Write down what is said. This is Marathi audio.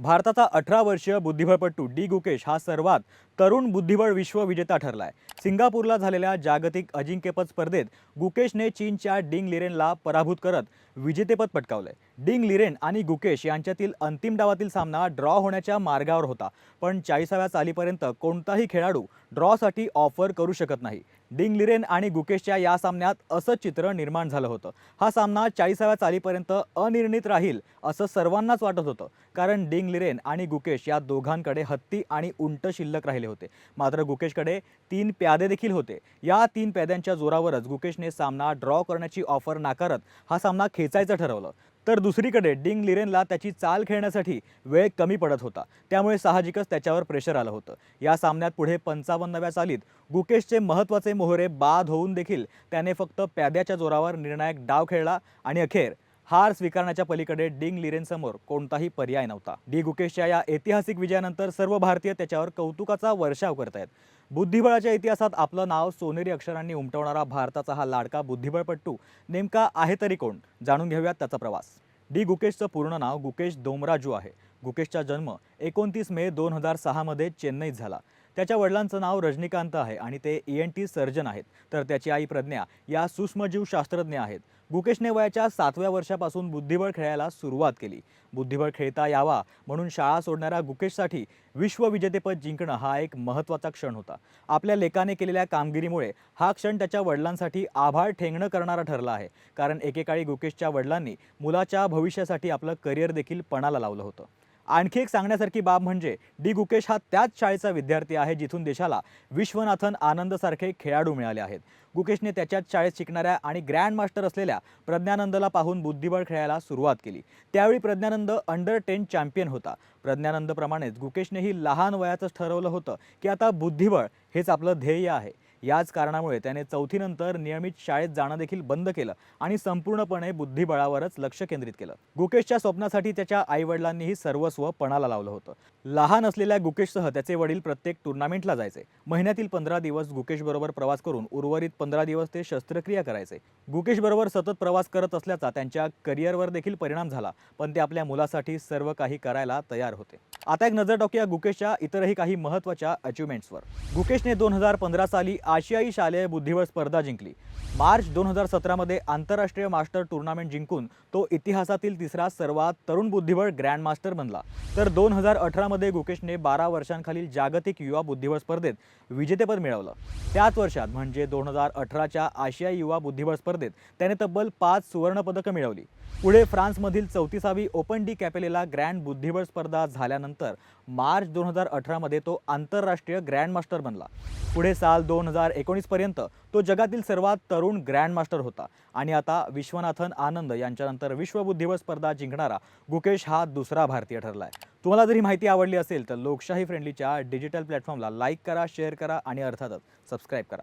भारताचा 18 वर्षीय बुद्धिबळपटू डी गुकेश हा सर्वात तरुण बुद्धिबळ विश्वविजेता ठरलाय। सिंगापूरला झालेल्या जागतिक अजिंक्यपद स्पर्धेत गुकेशने चीनच्या डिंग लिरेनला पराभूत करत विजेतेपद पटकावलंय। डिंग लिरेन आणि गुकेश यांच्यातील अंतिम डावातील सामना ड्रॉ होण्याच्या मार्गावर होता, पण 40व्या चालीपर्यंत कोणताही खेळाडू ड्रॉसाठी ऑफर करू शकत नाही। डिंग लिरेन आणि गुकेशच्या या सामन्यात असं चित्र निर्माण झालं होतं। हा सामना 40व्या चालीपर्यंत अनिर्णित राहील असं सर्वांनाच वाटत होतं, कारण डिंग लिरेन आणि गुकेश या दोघांकडे हत्ती आणि उंट शिल्लक राहिले होते। मात्र गुकेशकडे 3 प्यादे देखील होते। या 3 प्याद्यांच्या जोरावरच गुकेशने सामना ड्रॉ करण्याची ऑफर नाकारत हा सामना खेचायचं ठरवलं। तर दुसरीकडे डिंग लिरेनला त्याची चाल खेळण्यासाठी वेळ कमी पडत होता, त्यामुळे साहजिकच त्याच्यावर प्रेशर आलं होतं। या सामन्यात पुढे 55व्या चालीत गुकेशचे महत्त्वाचे मोहरे बाद होऊन देखील त्याने फक्त प्याद्याच्या जोरावर निर्णायक डाव खेळला आणि अखेर हार स्वीकारण्याच्या पलीकडे डिंग लिरेनसमोर कोणताही पर्याय नव्हता। डी गुकेशच्या या ऐतिहासिक विजयानंतर सर्व भारतीय त्याच्यावर कौतुकाचा वर्षाव करतायत। बुद्धिबळाच्या इतिहासात आपलं नाव सोनेरी अक्षरांनी उमटवणारा भारताचा हा लाडका बुद्धिबळपटू नेमका आहे तरी कोण, जाणून घेऊयात त्याचा प्रवास। डी गुकेशचं पूर्ण नाव गुकेश दोमराजू आहे। गुकेशचा जन्म 29 मे 2006 मध्ये चेन्नईत झाला। त्याच्या वडिलांचं नाव रजनीकांत आहे आणि ते ENT सर्जन आहेत, तर त्याची आई प्रज्ञा या सूक्ष्मजीवशास्त्रज्ञ आहेत। गुकेशने वयाच्या 7व्या वर्षापासून बुद्धिबळ खेळायला सुरुवात केली। बुद्धिबळ खेळता यावा म्हणून शाळा सोडणाऱ्या गुकेशसाठी विश्वविजेतेपद जिंकणं हा एक महत्त्वाचा क्षण होता। आपल्या लेकाने केलेल्या कामगिरीमुळे हा क्षण त्याच्या वडिलांसाठी आभाळ ठेंगणं करणारा ठरला आहे, कारण एकेकाळी गुकेशच्या वडिलांनी मुलाच्या भविष्यासाठी आपलं करिअर देखील पणाला लावलं होतं। आणखी एक सांगण्यासारखी बाब म्हणजे डी गुकेश हा त्याच शाळेचा विद्यार्थी आहे जिथून देशाला विश्वनाथन आनंद सारखे खेळाडू मिळाले आहेत। गुकेशने त्याच्याच शाळेत शिकणाऱ्या आणि ग्रँड मास्टर असलेल्या प्रज्ञानंदला पाहून बुद्धिबळ खेळायला सुरुवात केली। त्यावेळी प्रज्ञानंद अंडर-10 चॅम्पियन होता। प्रज्ञानंदप्रमाणेच गुकेशनेही लहान वयातच ठरवलं होतं की आता बुद्धिबळ हेच आपलं ध्येय आहे। याच कारणामुळे त्याने 4थी नंतर नियमित शाळेत जाणं देखील बंद केलं आणि संपूर्णपणे बुद्धिबळावरच लक्ष केंद्रित केलं। गुकेशच्या स्वप्नासाठी त्याच्या आईवडिलांनीही सर्वस्व पणाला लावलं होतं। लहान असलेल्या गुकेशसह त्याचे वडील प्रत्येक टुर्नामेंटला जायचे। महिन्यातील 15 दिवस गुकेशबरोबर प्रवास करून उर्वरित 15 दिवस ते शस्त्रक्रिया करायचे। गुकेशबरोबर सतत प्रवास करत असल्याचा त्यांच्या करिअरवर देखील परिणाम झाला, पण ते आपल्या मुलासाठी सर्व काही करायला तयार होते। आता एक नजर टाकूया गुकेशच्या इतरही काही महत्त्वाच्या अचीवमेंट्सवर। गुकेशने 2015 साली आशियाई शालेय बुद्धिबळ स्पर्धा जिंकली। मार्च 2017 मध्ये आंतरराष्ट्रीय मास्टर टूर्नामेंट जिंकून तो इतिहासातील तिसरा सर्वात तरुण बुद्धिबळ ग्रँड मास्टर बनला। तर 2018 मध्ये गुकेशने 12 वर्षांखालील जागतिक युवा बुद्धिबळ स्पर्धेत विजेतेपद मिळवलं। त्याच वर्षात म्हणजे 2018च्या आशियाई युवा बुद्धिबळ स्पर्धेत त्याने तब्बल 5 सुवर्णपदकं मिळवली। पुढे फ्रान्समधील 34वी ओपन डी कॅपेलेला ग्रँड बुद्धिबळ स्पर्धा झाल्यानंतर मार्च 2018 मध्ये तो आंतरराष्ट्रीय ग्रँड मास्टर बनला। पुढे साल 2019 पर्यंत तो जगातील सर्वात तरुण ग्रँड मास्टर होता आणि आता विश्वनाथन आनंद यांच्यानंतर विश्व बुद्धिबळ स्पर्धा जिंकणारा गुकेश हा दुसरा भारतीय ठरलाय। तुम्हाला जर ही माहिती आवडली असेल तर लोकशाही फ्रेंडलीच्या डिजिटल प्लॅटफॉर्मला लाईक करा, शेअर करा आणि अर्थातच सबस्क्राईब करा।